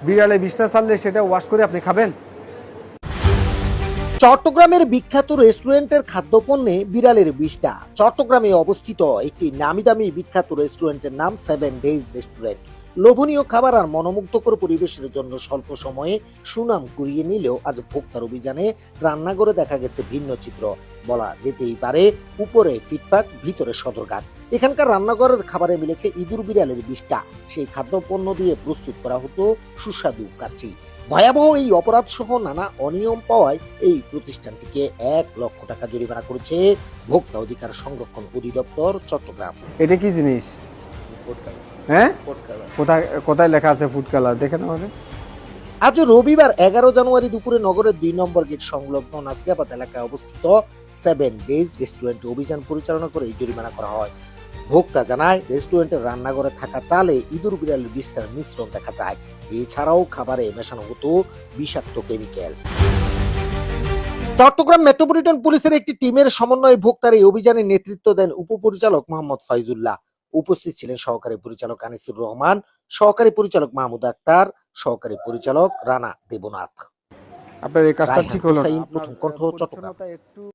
বিড়ালে বিষটা ছাড়লে সেটা ওয়াশ করে আপনি খাবেন? চট্টগ্রামের বিখ্যাত রেস্টুরেন্টের খাদ্যপণ্যে বিড়ালের বিষটা। চট্টগ্রামে অবস্থিত একটি নামিদামি বিখ্যাত রেস্টুরেন্টের নাম 7 ডেজ রেস্টুরেন্ট। লোভনীয় খাবার আর মনোমুগ্ধকর পরিবেশের জন্য স্বল্প সময়ে সুনাম কুড়িয়ে নিলেও আজ ভোক্তার অভিযানে রান্নাঘরে দেখা গেছে ভিন্ন চিত্র। বলা যেতেই পারে উপরে ফিটফাট, ভিতরে সদরঘাট। এখানকার রান্নাঘরের খাবারে মিলেছে ইঁদুর বিড়ালের বিষটা। সেই খাদ্যপণ্য দিয়ে প্রস্তুত করা হতো সুস্বাদু কাচ্চি। ভয়াবহ এই অপরাধ সহ নানা অনিয়ম পাওয়ায় এই প্রতিষ্ঠানটিকে 1 লক্ষ টাকা জরিমানা করেছে ভোক্তা অধিকার সংরক্ষণ অধিদপ্তর চট্টগ্রাম। এটা কি জিনিস? হ্যাঁ, কোথায় কোথায় লেখা আছে ফুড কালার? দেখেন আমাকে। আজ রবিবার 11 জানুয়ারি দুপুরে নগরের 2 নম্বর গেট সংলগ্ন নাসিরাবাদ এলাকায় অবস্থিত 7 ডেজ রেস্টুরেন্টে অভিযান পরিচালনা করে এই জরিমানা করা হয়। ভোক্তা জানায়, রেস্টুরেন্টের রান্নাঘরে থাকা চালে ইঁদুর বিড়ালের বিষটার মিশ্রণ দেখা যায়। এছাড়াও খাবারে মেশানো হতো বিষাক্ত কেমিক্যাল। চট্টগ্রাম মেট্রোপলিটন পুলিশের একটি টিমের সমন্বয়ে ভোক্তার এই অভিযানে নেতৃত্ব দেন উপপরিচালক মোহাম্মদ ফাইজুল্লাহ। উপস্থিত ছিলেন সহকারী পরিচালক আনিসুর রহমান, সহকারী পরিচালক মাহমুদ আক্তার, সহকারী পরিচালক রানা দেবনাথ। আপনার এই কাজটা ঠিক হলো না। রায়হান হোসাইন, আপনার প্রথম কণ্ঠ, চট্টগ্রাম। পরিচ্ছন্নতা একটু